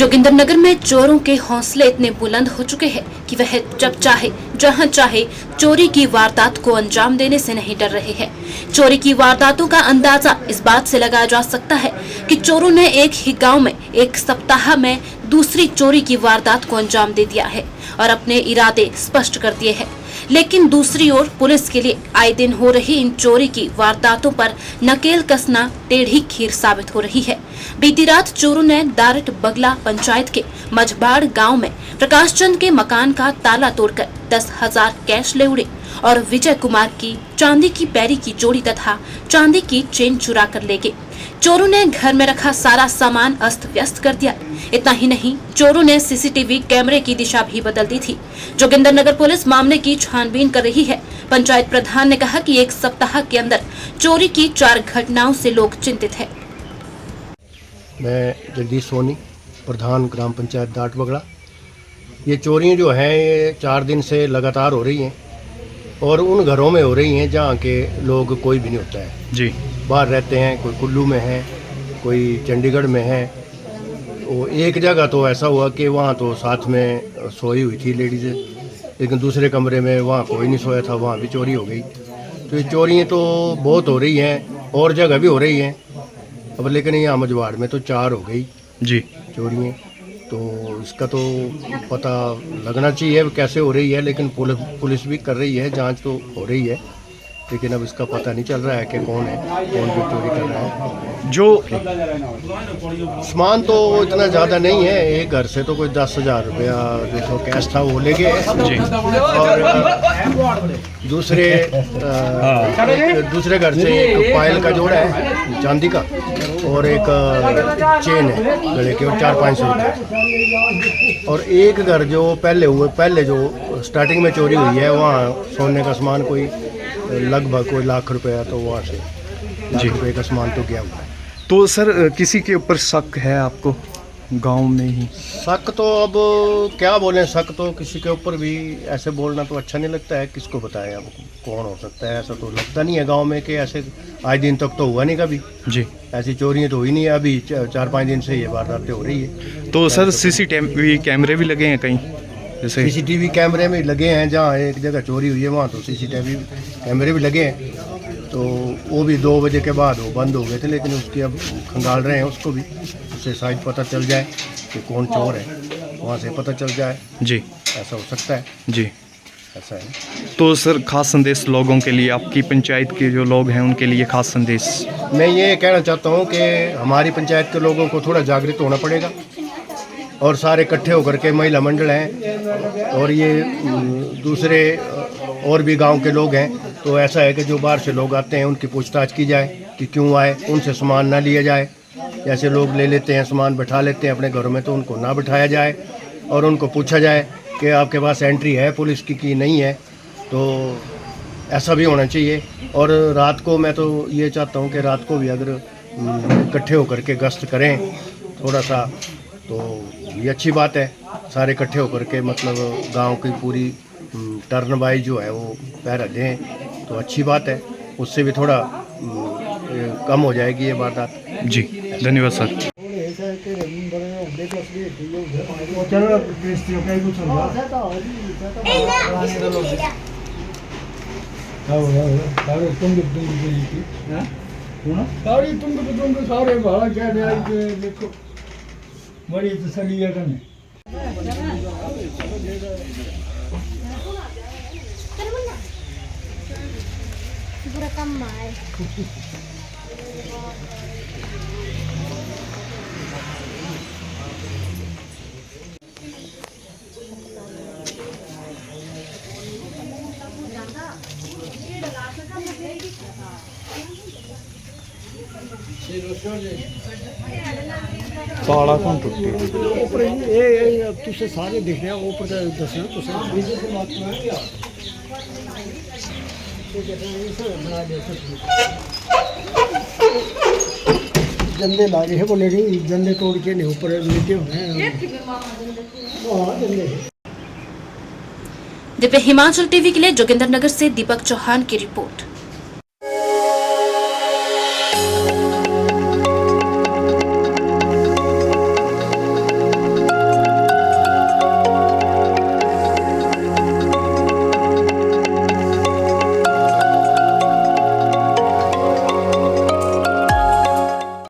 जोगिंदरनगर में चोरों के हौसले इतने बुलंद हो चुके हैं कि वह जब चाहे जहां चाहे चोरी की वारदात को अंजाम देने से नहीं डर रहे हैं। चोरी की वारदातों का अंदाजा इस बात से लगाया जा सकता है कि चोरों ने एक ही गांव में एक सप्ताह में दूसरी चोरी की वारदात को अंजाम दे दिया है और अपने इरादे स्पष्ट कर दिए हैं। लेकिन दूसरी ओर पुलिस के लिए आए दिन हो रही इन चोरी की वारदातों पर नकेल कसना टेढ़ी खीर साबित हो रही है। बीती रात चोरों ने दारट बगला पंचायत के मझबाड़ गांव में प्रकाश चंद के मकान का ताला तोड़कर 10,000 कैश ले उड़े और विजय कुमार की चांदी की पैरी की जोड़ी तथा चांदी की चेन चुरा कर ले गए। चोरों ने घर में रखा सारा सामान अस्त व्यस्त कर दिया। इतना ही नहीं, चोरों ने सीसीटीवी कैमरे की दिशा भी बदल दी थी। जोगिंदरनगर पुलिस मामले की छानबीन कर रही है। पंचायत प्रधान ने कहा कि एक सप्ताह के अंदर चोरी की 4 घटनाओं से लोग चिंतित हैं। मैं जगदीश सोनी, प्रधान ग्राम पंचायत दाट बगड़ा। ये चोरियां जो हैं ये 4 दिन से लगातार हो रही हैं और उन घरों में हो रही हैं जहाँ के लोग कोई भी नहीं होता है जी। बाहर रहते हैं, कोई कुल्लू में है, कोई चंडीगढ़ में है। वो एक जगह तो ऐसा हुआ कि वहाँ तो साथ में सोई हुई थी लेडीज़, लेकिन दूसरे कमरे में वहाँ कोई नहीं सोया था, वहाँ भी चोरी हो गई। तो ये चोरियाँ तो बहुत हो रही हैं और जगह भी हो रही हैं अब, लेकिन यहाँ मझवाड़ में तो 4 हो गई जी चोरियाँ। तो इसका तो पता लगना चाहिए कैसे हो रही है, लेकिन पुलिस भी कर रही है, जांच तो हो रही है, लेकिन अब इसका पता नहीं चल रहा है कि कौन है, कौन जो चोरी कर रहा है। जो सामान तो इतना ज़्यादा नहीं है, एक घर से तो कोई 10,000 रुपया जो कैश था वो ले गए और दूसरे घर से एक पायल का जोड़ा है चांदी का और एक चेन है गले की और 400-500 रुपये। और एक घर जो पहले जो स्टार्टिंग में चोरी हुई है वहाँ सोने का सामान कोई लगभग कोई लाख रुपया, तो वहाँ से लाख रुपये का सामान तो गया हुआ है। तो सर किसी के ऊपर शक है आपको गांव में ही? शक तो अब क्या बोलें, शक तो किसी के ऊपर भी ऐसे बोलना तो अच्छा नहीं लगता है, किसको बताएं अब कौन हो सकता है। ऐसा तो लगता नहीं है गांव में कि ऐसे आज दिन तक तो हुआ नहीं कभी जी, ऐसी चोरियाँ तो हुई नहीं है। अभी 4-5 दिन से ये वारदातें हो रही है। तो सर सीसीटीवी कैमरे भी लगे हैं कहीं? जैसे सीसीटीवी कैमरे में लगे हैं, जहाँ एक जगह चोरी हुई है वहाँ तो सीसीटीवी कैमरे भी लगे हैं, तो वो भी 2 बजे के बाद वो बंद हो गए थे, लेकिन उसकी अब खंगाल रहे हैं उसको भी, उससे शायद पता चल जाए कि कौन चोर है, वहाँ से पता चल जाए जी, ऐसा हो सकता है जी, ऐसा है। तो सर खास संदेश लोगों के लिए, आपकी पंचायत के जो लोग हैं उनके लिए खास संदेश? मैं ये कहना चाहता हूँ कि हमारी पंचायत के लोगों को थोड़ा जागृत होना पड़ेगा और सारे इकट्ठे होकर के महिला मंडल हैं और ये दूसरे और भी गांव के लोग हैं, तो ऐसा है कि जो बाहर से लोग आते हैं उनकी पूछताछ की जाए कि क्यों आए, उनसे सामान ना लिया जाए। जैसे लोग ले लेते हैं सामान, बैठा लेते हैं अपने घरों में, तो उनको ना बिठाया जाए और उनको पूछा जाए कि आपके पास एंट्री है पुलिस की कि नहीं है, तो ऐसा भी होना चाहिए। और रात को मैं तो ये चाहता हूँ कि रात को भी अगर इकट्ठे होकर के गश्त करें थोड़ा सा, तो ये अच्छी बात है। सारे इकट्ठे होकर के मतलब गांव की पूरी टर्न वाइज जो है वो पहरा दें तो अच्छी बात है, उससे भी थोड़ा कम हो जाएगी ये वारदात। जी, धन्यवाद सर। बड़ी तसल्ली है कने पूरा कम है। ताला कौन टूटी? ऊपर ये तुझे सारे दिख रहे हैं ऊपर का दसना तो जंदे लागे हैं वो, लेकिन जंदे तोड़ के नहीं ऊपर लेके हुए हैं। दिव्य हिमाचल टीवी के लिए जोगिंदरनगर से दीपक चौहान की रिपोर्ट।